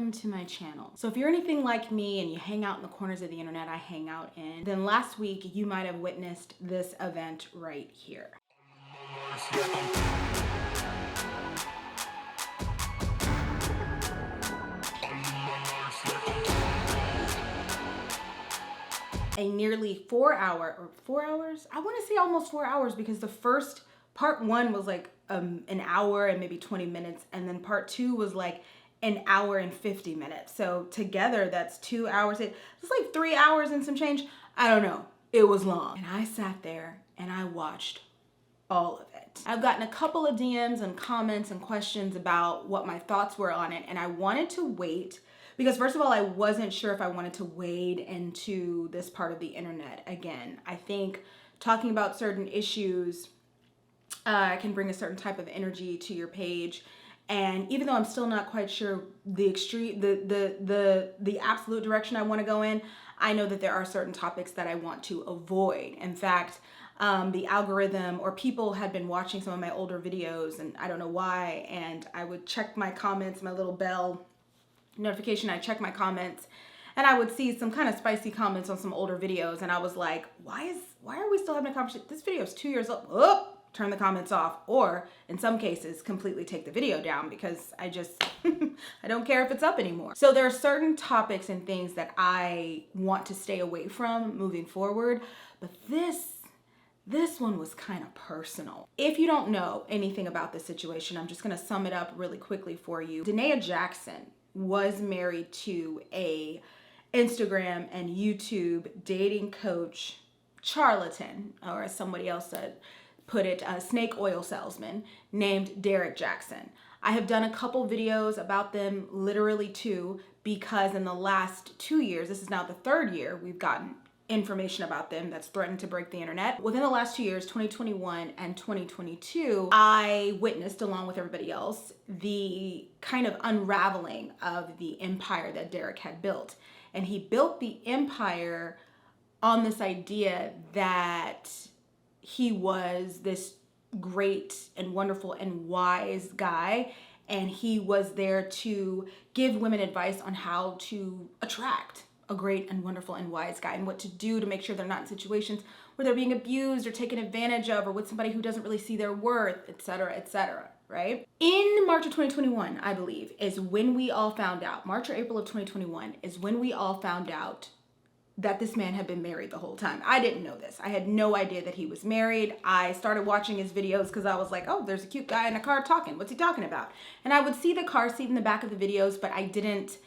welcome to my channel. So if you're anything like me and you hang out in the corners of the internet I hang out in, then last week you might have witnessed this event right here. A nearly 4 hour, or 4 hours? I want to say almost 4 hours, because the first part one was like an hour and maybe 20 minutes. And then part two was like an hour and 50 minutes. So together that's 2 hours. It's like 3 hours and some change. I don't know. It was long. And I sat there and I watched all of it. I've gotten a couple of DMs and comments and questions about what my thoughts were on it. And I wanted to wait because, first of all, I wasn't sure if I wanted to wade into this part of the internet again. I think talking about certain issues can bring a certain type of energy to your page. And even though I'm still not quite sure the extreme, the absolute direction I want to go in, I know that there are certain topics that I want to avoid. In fact, the algorithm, or people had been watching some of my older videos, and I don't know why, and I would check my comments, my little bell notification, I check my comments, and I would see some kind of spicy comments on some older videos, and I was like, why are we still having a conversation? This video is 2 years old. Oh, turn the comments off, or in some cases completely take the video down, because I just I don't care if it's up anymore. So there are certain topics and things that I want to stay away from moving forward, but this one was kind of personal. If you don't know anything about this situation, I'm just gonna sum it up really quickly for you. Danae Jackson was married to a Instagram and YouTube dating coach charlatan, or as somebody else said, put it, a snake oil salesman named Derek Jackson. I have done a couple videos about them, literally two, because in the last 2 years, this is now the third year we've gotten information about them that's threatened to break the internet. Within the last 2 years, 2021 and 2022, I witnessed, along with everybody else, the kind of unraveling of the empire that Derek had built. And he built the empire on this idea that he was this great and wonderful and wise guy, and he was there to give women advice on how to attract a great and wonderful and wise guy, and what to do to make sure they're not in situations where they're being abused or taken advantage of, or with somebody who doesn't really see their worth, etc., right? In March of 2021, I believe, is when we all found out, March or April of 2021 is when we all found out that this man had been married the whole time. I didn't know this. I had no idea that he was married. I started watching his videos because I was like, oh, there's a cute guy in a car talking. What's he talking about? And I would see the car seat in the back of the videos, but I didn't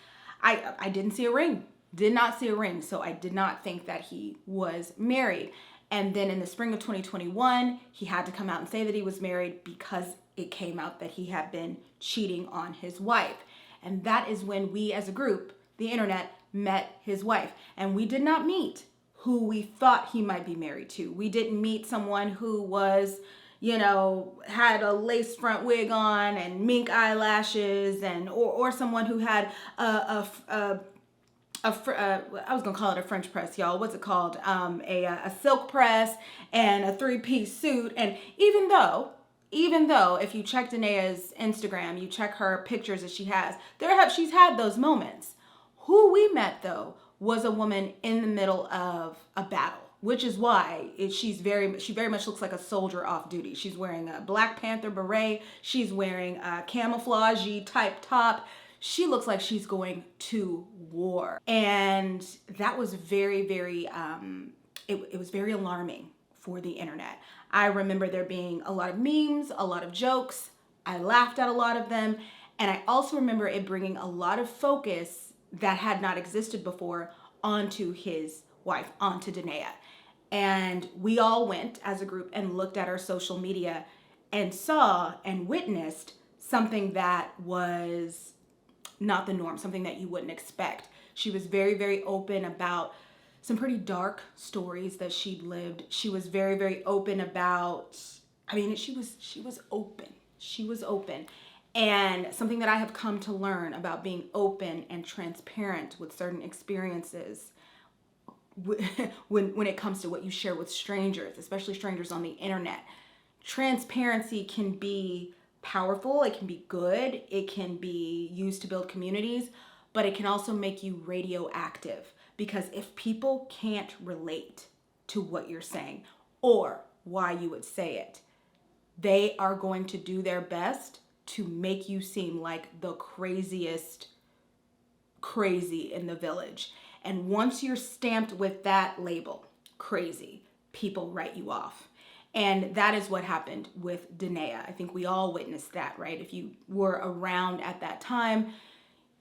see a ring. Did not see a ring, so I did not think that he was married. And then in the spring of 2021, he had to come out and say that he was married because it came out that he had been cheating on his wife. And that is when we as a group, the internet, met his wife. And we did not meet who we thought he might be married to. We didn't meet someone who was, had a lace front wig on and mink eyelashes, and or someone who had I was gonna call it a French press, y'all. What's it called? A silk press and a 3-piece suit. And even though if you check Danae's Instagram, you check her pictures that she has, she's had those moments. Who we met though was a woman in the middle of a battle, which is why she very much looks like a soldier off duty. She's wearing a Black Panther beret. She's wearing a camouflage-y type top. She looks like she's going to war. And that was very, it was very alarming for the internet. I remember there being a lot of memes, a lot of jokes. I laughed at a lot of them. And I also remember it bringing a lot of focus that had not existed before onto his wife, onto Danae. And we all went as a group and looked at our social media and saw and witnessed something that was not the norm, something that you wouldn't expect. She was very, very open about some pretty dark stories that she'd lived. She was very, very open about, she was open. She was open. And something that I have come to learn about being open and transparent with certain experiences when it comes to what you share with strangers, especially strangers on the internet. Transparency can be powerful, it can be good, it can be used to build communities, but it can also make you radioactive, because if people can't relate to what you're saying or why you would say it, they are going to do their best to make you seem like the craziest crazy in the village. And once you're stamped with that label, crazy, people write you off. And that is what happened with Danae. I think we all witnessed that, right? If you were around at that time,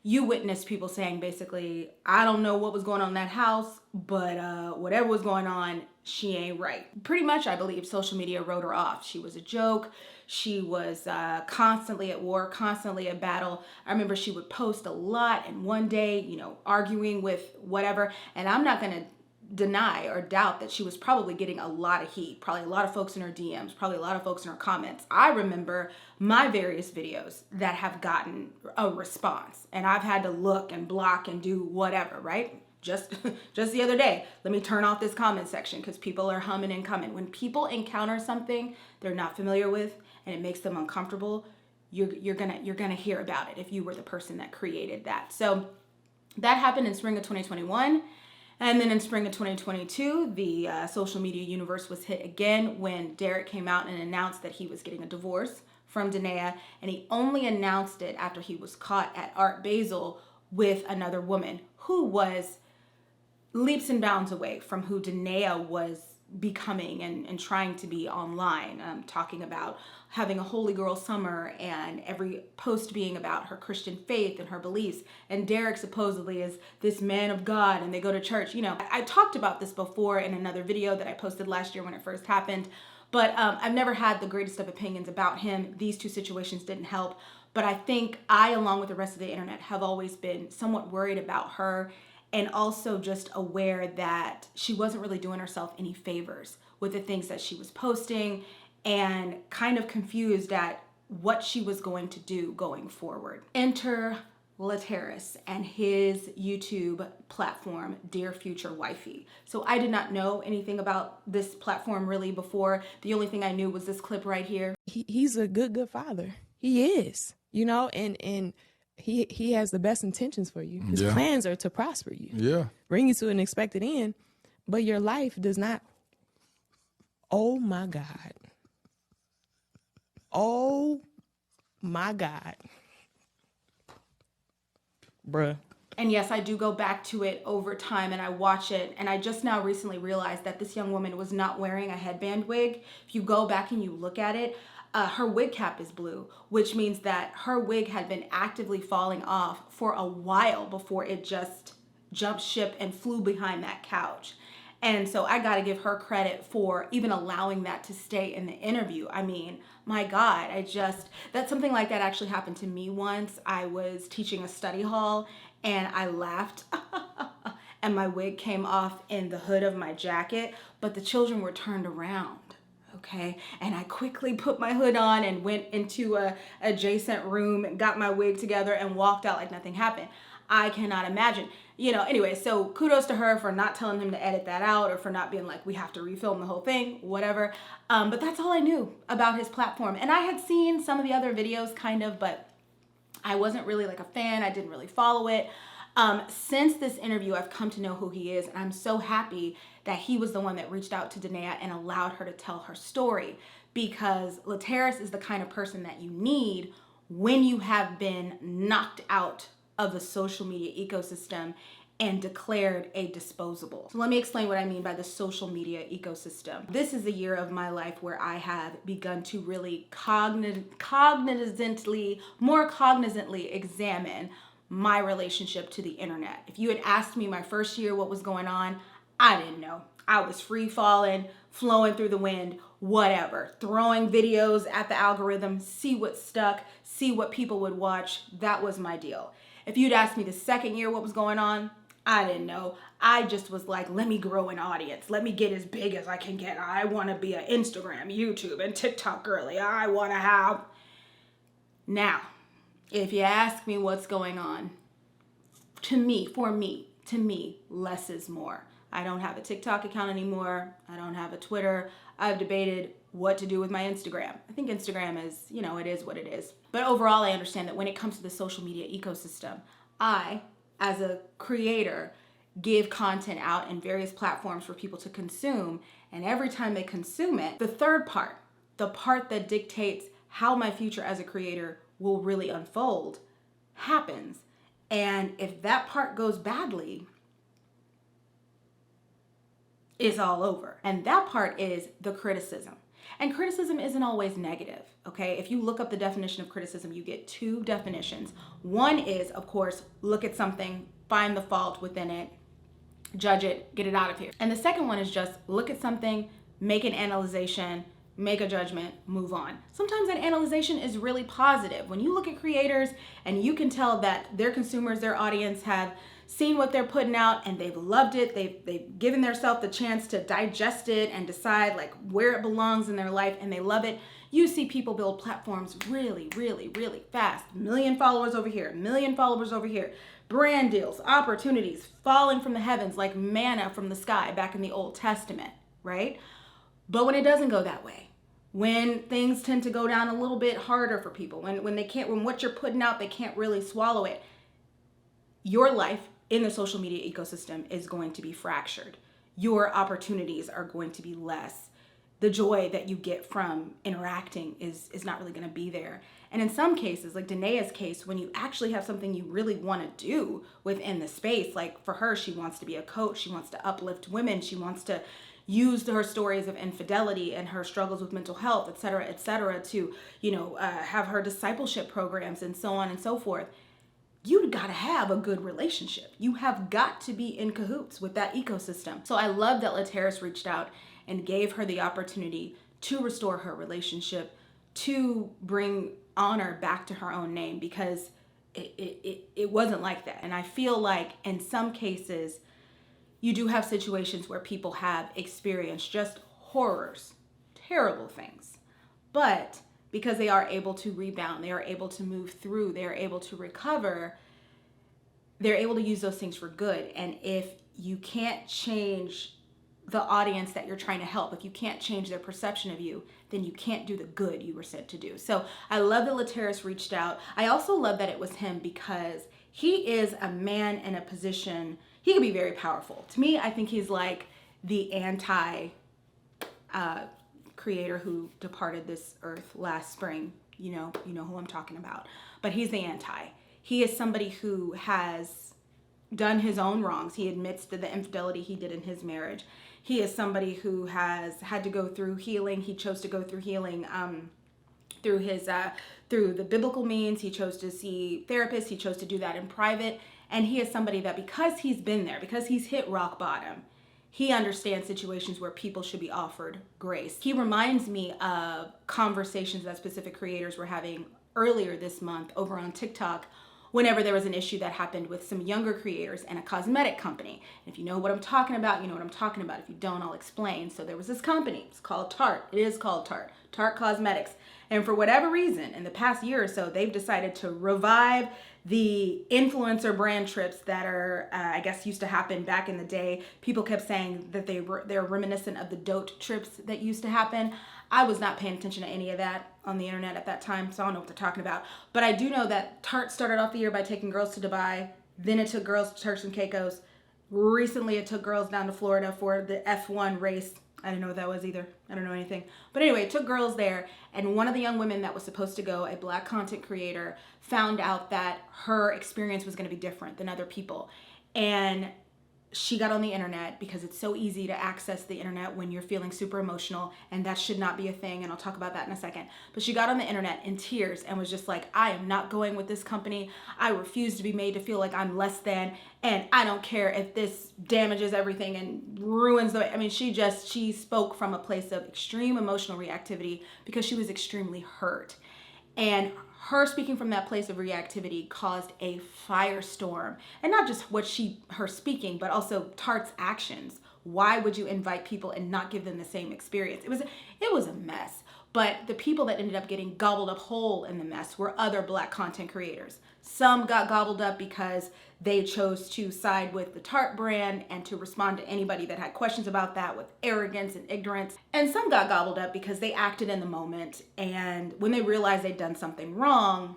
you witnessed people saying basically, I don't know what was going on in that house, but whatever was going on, she ain't right. Pretty much, I believe social media wrote her off. She was a joke. She was constantly at war, constantly at battle. I remember she would post a lot, and one day, arguing with whatever. And I'm not going to deny or doubt that she was probably getting a lot of heat, probably a lot of folks in her DMs, probably a lot of folks in her comments. I remember my various videos that have gotten a response, and I've had to look and block and do whatever, right? Just the other day, let me turn off this comment section because people are humming and coming. When people encounter something they're not familiar with and it makes them uncomfortable, you're gonna hear about it if you were the person that created that. So that happened in spring of 2021. And then in spring of 2022, the social media universe was hit again when Derek came out and announced that he was getting a divorce from Danae. And he only announced it after he was caught at Art Basel with another woman who was leaps and bounds away from who Danae was becoming and trying to be online, talking about having a holy girl summer and every post being about her Christian faith and her beliefs. And Derek supposedly is this man of God and they go to church. I talked about this before in another video that I posted last year when it first happened, but I've never had the greatest of opinions about him. These two situations didn't help, but I think I, along with the rest of the internet, have always been somewhat worried about her, and also just aware that she wasn't really doing herself any favors with the things that she was posting, and kind of confused at what she was going to do going forward. Enter Laterris and his YouTube platform, Dear Future Wifey. So I did not know anything about this platform really before. The only thing I knew was this clip right here. He's a good father. He is, and he has the best intentions for you. His plans are to prosper you, bring you to an expected end, but your life does not. Oh my God. Oh my God. Bruh. And yes, I do go back to it over time and I watch it, and I just now recently realized that this young woman was not wearing a headband wig. If you go back and you look at it, her wig cap is blue, which means that her wig had been actively falling off for a while before it just jumped ship and flew behind that couch. And so I got to give her credit for even allowing that to stay in the interview. I mean, my God, that's something like that actually happened to me once. I was teaching a study hall and I laughed and my wig came off in the hood of my jacket, but the children were turned around. Okay, and I quickly put my hood on and went into a adjacent room and got my wig together and walked out like nothing happened. I cannot imagine. Anyway, so kudos to her for not telling him to edit that out, or for not being like, we have to refilm the whole thing, whatever. But that's all I knew about his platform. And I had seen some of the other videos kind of, but I wasn't really like a fan. I didn't really follow it. Since this interview, I've come to know who he is, and I'm so happy that he was the one that reached out to Danae and allowed her to tell her story, because Laterris is the kind of person that you need when you have been knocked out of the social media ecosystem and declared a disposable. So let me explain what I mean by the social media ecosystem. This is a year of my life where I have begun to really more cognizantly examine my relationship to the internet. If you had asked me my first year what was going on, I didn't know. I was free falling, flowing through the wind, whatever, throwing videos at the algorithm, see what stuck, see what people would watch. That was my deal. If you'd asked me the second year what was going on, I didn't know. I just was like, let me grow an audience. Let me get as big as I can get. I want to be an Instagram, YouTube, and TikTok girly. I want to have. Now, if you ask me what's going on, to me, less is more. I don't have a TikTok account anymore. I don't have a Twitter. I've debated what to do with my Instagram. I think Instagram is, it is what it is. But overall, I understand that when it comes to the social media ecosystem, I as a creator, give content out in various platforms for people to consume. And every time they consume it, the third part, the part that dictates how my future as a creator will really unfold, happens. And if that part goes badly, it's all over. And that part is the criticism. And criticism isn't always negative, okay? If you look up the definition of criticism, you get two definitions. One is, of course, look at something, find the fault within it, judge it, get it out of here. And the second one is just look at something, make an analyzation, make a judgment, move on. Sometimes that analyzation is really positive. When you look at creators and you can tell that their consumers, their audience have seen what they're putting out and they've loved it, they've given themselves the chance to digest it and decide like where it belongs in their life, and they love it. You see people build platforms really, really, really fast. 1 million followers over here, 1 million followers over here. Brand deals, opportunities falling from the heavens like manna from the sky back in the Old Testament, right? But when it doesn't go that way, when things tend to go down a little bit harder for people, when what you're putting out, they can't really swallow it, your life in the social media ecosystem is going to be fractured. Your opportunities are going to be less. The joy that you get from interacting is not really going to be there. And in some cases, like Danae's case, when you actually have something you really want to do within the space, like for her, she wants to be a coach, she wants to uplift women, she wants to use her stories of infidelity and her struggles with mental health, et cetera, to, have her discipleship programs and so on and so forth. You got to have a good relationship. You have got to be in cahoots with that ecosystem. So I love that Lateris reached out and gave her the opportunity to restore her relationship, to bring honor back to her own name, because it wasn't like that. And I feel like in some cases, you do have situations where people have experienced just horrors, terrible things. But because they are able to rebound, they are able to move through, they are able to recover, they're able to use those things for good. And if you can't change the audience that you're trying to help, if you can't change their perception of you, then you can't do the good you were sent to do. So I love that Lateris reached out. I also love that it was him because he is a man in a position, he can be very powerful. To me, I think he's like the anti creator who departed this earth last spring. You know who I'm talking about. But he's the anti. He is somebody who has done his own wrongs. He admits to the infidelity he did in his marriage. He is somebody who has had to go through healing. He chose to go through healing through the biblical means. He chose to see therapists. He chose to do that in private. And he is somebody that, because he's been there, because he's hit rock bottom, he understands situations where people should be offered grace. He reminds me of conversations that specific creators were having earlier this month over on TikTok, whenever there was an issue that happened with some younger creators and a cosmetic company. And if you know what I'm talking about, you know what I'm talking about. If you don't, I'll explain. So there was this company. It's called Tarte. It is called Tarte. Tarte Cosmetics. And for whatever reason, in the past year or so, they've decided to revive the influencer brand trips that are, I guess, used to happen back in the day. People kept saying that they're reminiscent of the dote trips that used to happen. I was not paying attention to any of that on the internet at that time, so I don't know what they're talking about. But I do know that Tarte started off the year by taking girls to Dubai. Then it took girls to Turks and Caicos. Recently, it took girls down to Florida for the F1 race. I didn't know what that was either. I don't know anything. But anyway, it took girls there. And one of the young women that was supposed to go, a Black content creator, found out that her experience was going to be different than other people. And she got on the internet, because it's so easy to access the internet when you're feeling super emotional, and that should not be a thing, and I'll talk about that in a second. But she got on the internet in tears and was just like, I am not going with this company. I refuse to be made to feel like I'm less than, and I don't care if this damages everything and ruins the, she spoke from a place of extreme emotional reactivity because she was extremely hurt. And her speaking from that place of reactivity caused a firestorm. And not just her speaking, but also Tarte's actions. Why would you invite people and not give them the same experience? It was a mess. But the people that ended up getting gobbled up whole in the mess were other Black content creators. Some got gobbled up because they chose to side with the Tarte brand and to respond to anybody that had questions about that with arrogance and ignorance. And some got gobbled up because they acted in the moment, and when they realized they'd done something wrong,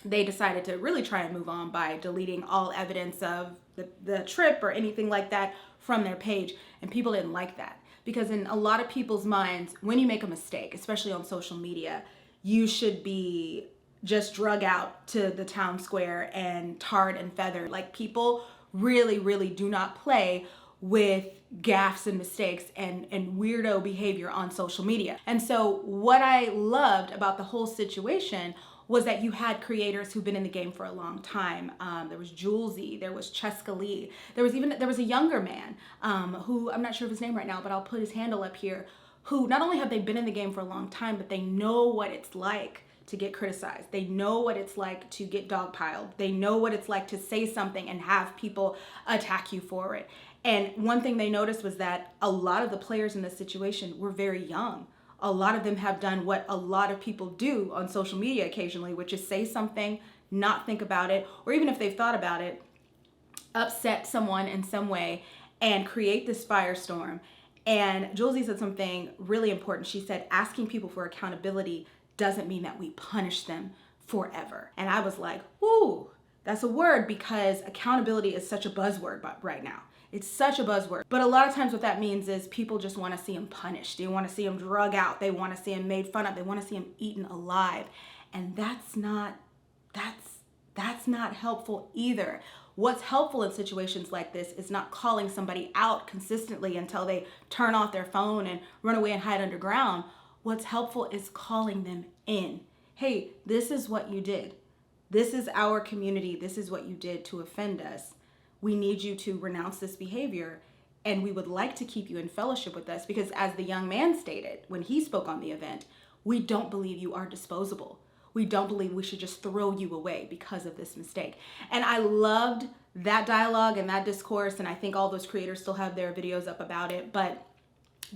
they decided to really try and move on by deleting all evidence of the trip or anything like that from their page. And people didn't like that, because in a lot of people's minds, when you make a mistake, especially on social media, you should be just drug out to the town square and tarred and feathered. Like, people really, really do not play with gaffes and mistakes and weirdo behavior on social media. And so what I loved about the whole situation was that you had creators who've been in the game for a long time. There was Julesy, there was Cheska Lee, there was a younger man who, I'm not sure of his name right now, but I'll put his handle up here, who not only have they been in the game for a long time, but they know what it's like to get criticized. They know what it's like to get dogpiled. They know what it's like to say something and have people attack you for it. And one thing they noticed was that a lot of the players in this situation were very young. A lot of them have done what a lot of people do on social media occasionally, which is say something, not think about it, or even if they've thought about it, upset someone in some way and create this firestorm. And Julesy said something really important. She said, asking people for accountability doesn't mean that we punish them forever. And I was like, ooh, that's a word, because accountability is such a buzzword right now. It's such a buzzword. But a lot of times what that means is people just want to see him punished. They want to see him drug out. They want to see him made fun of. They want to see him eaten alive. And that's not helpful either. What's helpful in situations like this is not calling somebody out consistently until they turn off their phone and run away and hide underground. What's helpful is calling them in. Hey, this is what you did. This is our community. This is what you did to offend us. We need you to renounce this behavior, and we would like to keep you in fellowship with us, because as the young man stated when he spoke on the event, we don't believe you are disposable. We don't believe we should just throw you away because of this mistake. And I loved that dialogue and that discourse, and I think all those creators still have their videos up about it, but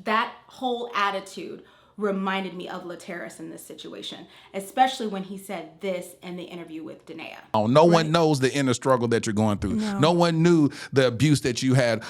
that whole attitude reminded me of Laterras in this situation, especially when he said this in the interview with Danae. Oh, no one knows the inner struggle that you're going through. No one knew the abuse that you had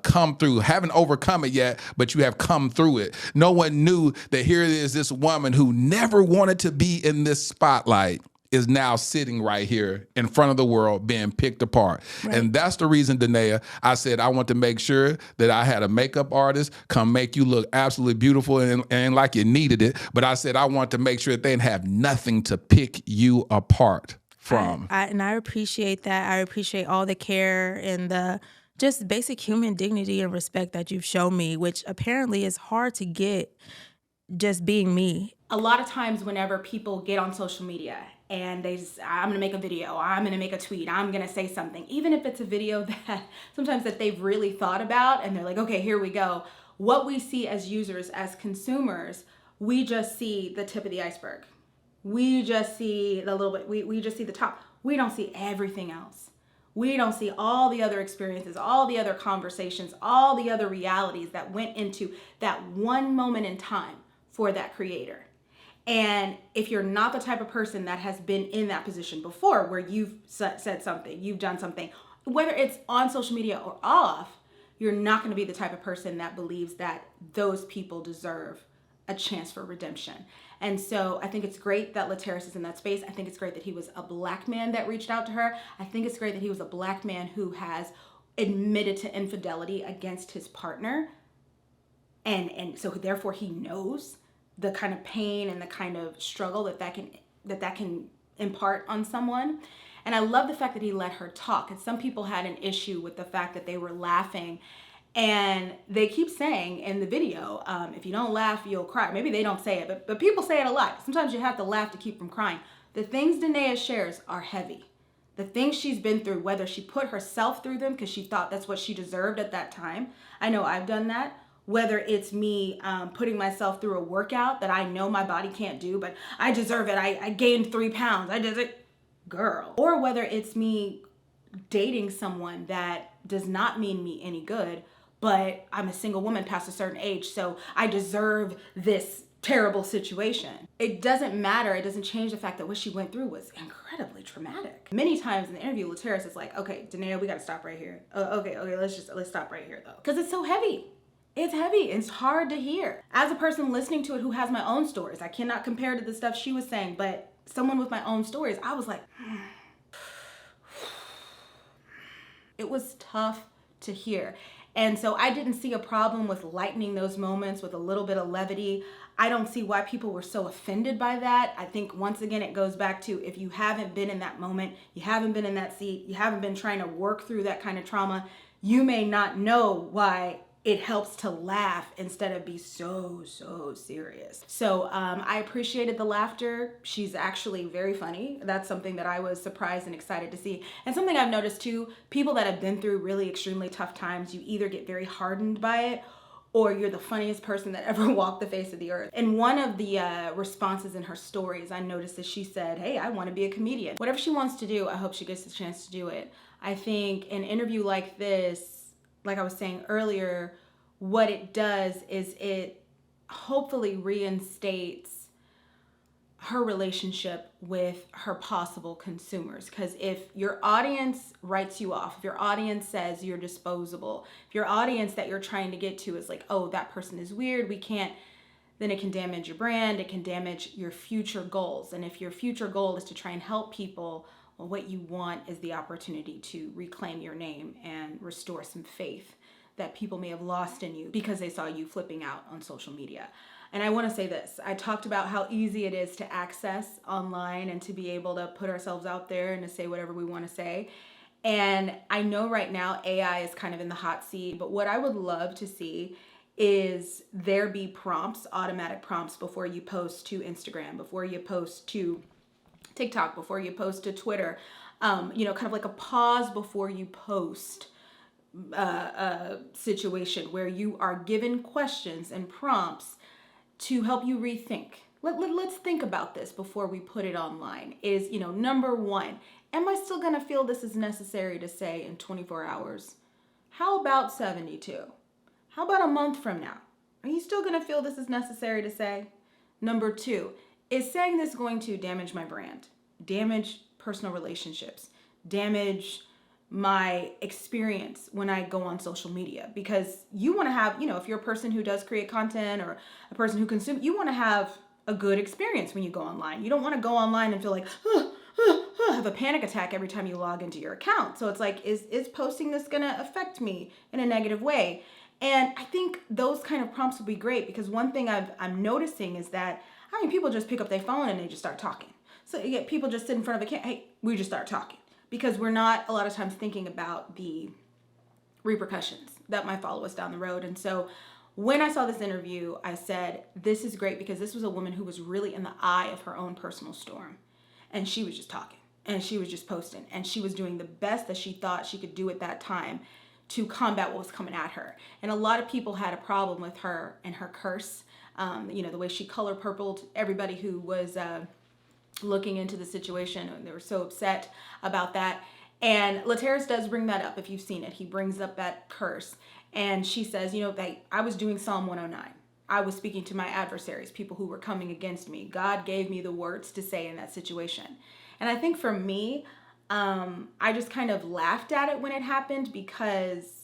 come through. Haven't overcome it yet, but you have come through it. No one knew that here is this woman who never wanted to be in this spotlight is now sitting right here in front of the world being picked apart. Right. And that's the reason, Danae, I said I want to make sure that I had a makeup artist come make you look absolutely beautiful and like you needed it. But I said I want to make sure that they didn't have nothing to pick you apart from. I appreciate that. I appreciate all the care and the just basic human dignity and respect that you've shown me, which apparently is hard to get just being me. A lot of times whenever people get on social media and they just, I'm gonna make a video, I'm gonna make a tweet, I'm gonna say something, even if it's a video that sometimes that they've really thought about and they're like, okay, here we go. What we see as users, as consumers, we just see the tip of the iceberg. We just see the little bit, we just see the top. We don't see everything else. We don't see all the other experiences, all the other conversations, all the other realities that went into that one moment in time for that creator. And if you're not the type of person that has been in that position before, where you've said something, you've done something, whether it's on social media or off, you're not going to be the type of person that believes that those people deserve a chance for redemption. And so I think it's great that Laterras is in that space. I think it's great that he was a Black man that reached out to her. I think it's great that he was a Black man who has admitted to infidelity against his partner. And so therefore he knows the kind of pain and the kind of struggle that can impart on someone. And I love the fact that he let her talk. And some people had an issue with the fact that they were laughing. And they keep saying in the video, if you don't laugh, you'll cry. Maybe they don't say it, but people say it a lot. Sometimes you have to laugh to keep from crying. The things Danae shares are heavy. The things she's been through, whether she put herself through them because she thought that's what she deserved at that time. I know I've done that. Whether it's me putting myself through a workout that I know my body can't do, but I deserve it. I gained 3 pounds. I did it, girl. Or whether it's me dating someone that does not mean me any good, but I'm a single woman past a certain age, so I deserve this terrible situation. It doesn't matter. It doesn't change the fact that what she went through was incredibly traumatic. Many times in the interview, Laterras is like, okay, Danae, we got to stop right here. Okay, let's stop right here though. Because it's so heavy. It's heavy. It's hard to hear. As a person listening to it who has my own stories, I cannot compare to the stuff she was saying, but someone with my own stories, I was like, it was tough to hear. And so I didn't see a problem with lightening those moments with a little bit of levity. I don't see why people were so offended by that. I think once again, it goes back to, if you haven't been in that moment, you haven't been in that seat, you haven't been trying to work through that kind of trauma, you may not know why it helps to laugh instead of be so serious. So I appreciated the laughter. She's actually very funny. That's something that I was surprised and excited to see. And something I've noticed too, people that have been through really extremely tough times, you either get very hardened by it, or you're the funniest person that ever walked the face of the earth. And one of the responses in her stories, I noticed that she said, hey, I want to be a comedian. Whatever she wants to do, I hope she gets the chance to do it. I think an interview like this, like I was saying earlier, what it does is it hopefully reinstates her relationship with her possible consumers. Because if your audience writes you off, if your audience says you're disposable, if your audience that you're trying to get to is like, oh, that person is weird, we can't, then it can damage your brand, it can damage your future goals. And if your future goal is to try and help people, well, what you want is the opportunity to reclaim your name and restore some faith that people may have lost in you because they saw you flipping out on social media. And I want to say this. I talked about how easy it is to access online and to be able to put ourselves out there and to say whatever we want to say. And I know right now AI is kind of in the hot seat, but what I would love to see is there be prompts, automatic prompts before you post to Instagram, before you post to TikTok, before you post to Twitter, kind of like a pause before you post situation where you are given questions and prompts to help you rethink. Let's think about this before we put it online. Is, number one, am I still going to feel this is necessary to say in 24 hours? How about 72? How about a month from now? Are you still going to feel this is necessary to say? Number two, is saying this going to damage my brand, damage personal relationships, damage my experience when I go on social media? Because you want to have, if you're a person who does create content or a person who consumes, you want to have a good experience when you go online. You don't want to go online and feel like, have a panic attack every time you log into your account. So it's like, is posting this going to affect me in a negative way? And I think those kind of prompts would be great, because one thing I'm noticing is that, people just pick up their phone and they just start talking. So you get people just sit in front of a camera, hey, we just start talking. Because we're not a lot of times thinking about the repercussions that might follow us down the road. And so when I saw this interview, I said, this is great, because this was a woman who was really in the eye of her own personal storm. And she was just talking, and she was just posting, and she was doing the best that she thought she could do at that time to combat what was coming at her. And a lot of people had a problem with her and her curse, the way she color purpled everybody who was looking into the situation, and they were so upset about that. And Lateris does bring that up. If you've seen it, he brings up that curse, and she says, I was doing Psalm 109. I was speaking to my adversaries, people who were coming against me. God gave me the words to say in that situation. And I think for me, I just kind of laughed at it when it happened, because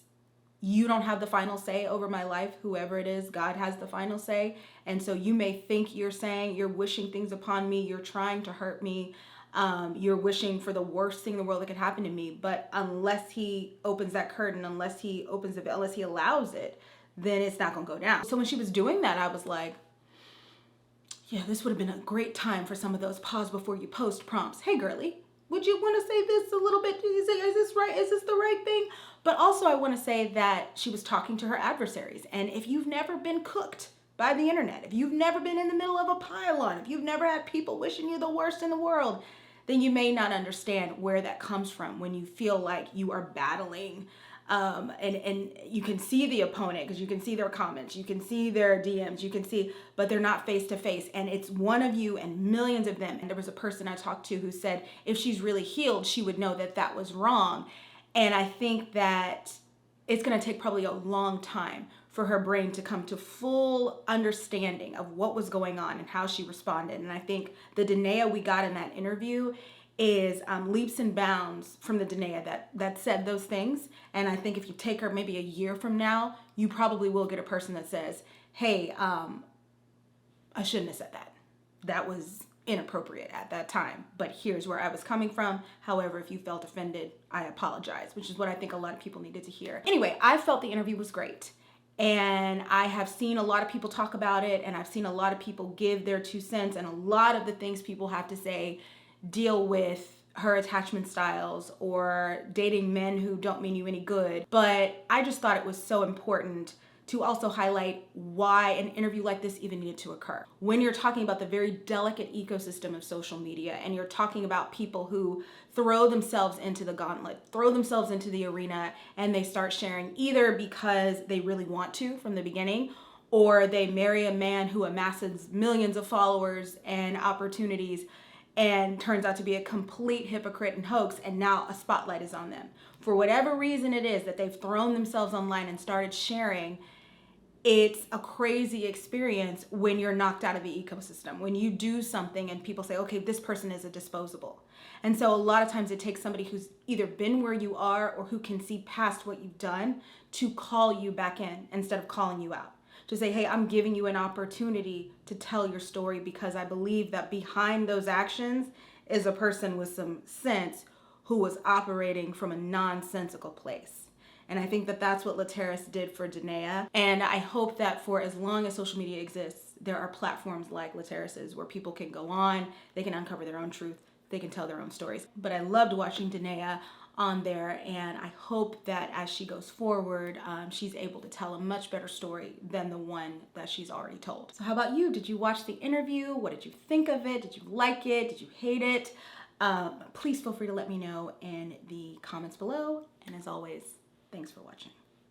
you don't have the final say over my life. Whoever it is, God has the final say. And so you may think you're wishing things upon me, you're trying to hurt me, you're wishing for the worst thing in the world that could happen to me. But unless he opens that curtain, unless he opens the veil, unless he allows it, then it's not going to go down. So when she was doing that, I was like, yeah, this would have been a great time for some of those pause before you post prompts. Hey, girly, would you want to say this a little bit? Is this right? Is this the right thing? But also I want to say that she was talking to her adversaries. And if you've never been cooked by the internet, if you've never been in the middle of a pile-on, if you've never had people wishing you the worst in the world, then you may not understand where that comes from when you feel like you are battling. And you can see the opponent, because you can see their comments, you can see their DMs, but they're not face to face. And it's one of you and millions of them. And there was a person I talked to who said if she's really healed, she would know that that was wrong. And I think that it's going to take probably a long time for her brain to come to full understanding of what was going on and how she responded. And I think the Danae we got in that interview is leaps and bounds from the Danae that said those things. And I think if you take her maybe a year from now, you probably will get a person that says, hey, I shouldn't have said that. That was inappropriate at that time, but here's where I was coming from. However, if you felt offended, I apologize, which is what I think a lot of people needed to hear. Anyway, I felt the interview was great. And I have seen a lot of people talk about it, and I've seen a lot of people give their 2 cents, and a lot of the things people have to say deal with her attachment styles or dating men who don't mean you any good. But I just thought it was so important to also highlight why an interview like this even needed to occur. When you're talking about the very delicate ecosystem of social media, and you're talking about people who throw themselves into the gauntlet, throw themselves into the arena, and they start sharing either because they really want to from the beginning, or they marry a man who amasses millions of followers and opportunities and turns out to be a complete hypocrite and hoax, and now a spotlight is on them. For whatever reason it is that they've thrown themselves online and started sharing, it's a crazy experience when you're knocked out of the ecosystem. When you do something and people say, okay, this person is a disposable. And so a lot of times it takes somebody who's either been where you are or who can see past what you've done to call you back in instead of calling you out. To say, hey, I'm giving you an opportunity to tell your story because I believe that behind those actions is a person with some sense who was operating from a nonsensical place. And I think that that's what Laterris did for Danae. And I hope that for as long as social media exists, there are platforms like Laterris's where people can go on, they can uncover their own truth, they can tell their own stories. But I loved watching Danae on there, and I hope that as she goes forward, she's able to tell a much better story than the one that she's already told. So how about you? Did you watch the interview? What did you think of it? Did you like it? Did you hate it? Please feel free to let me know in the comments below. And as always, thanks for watching.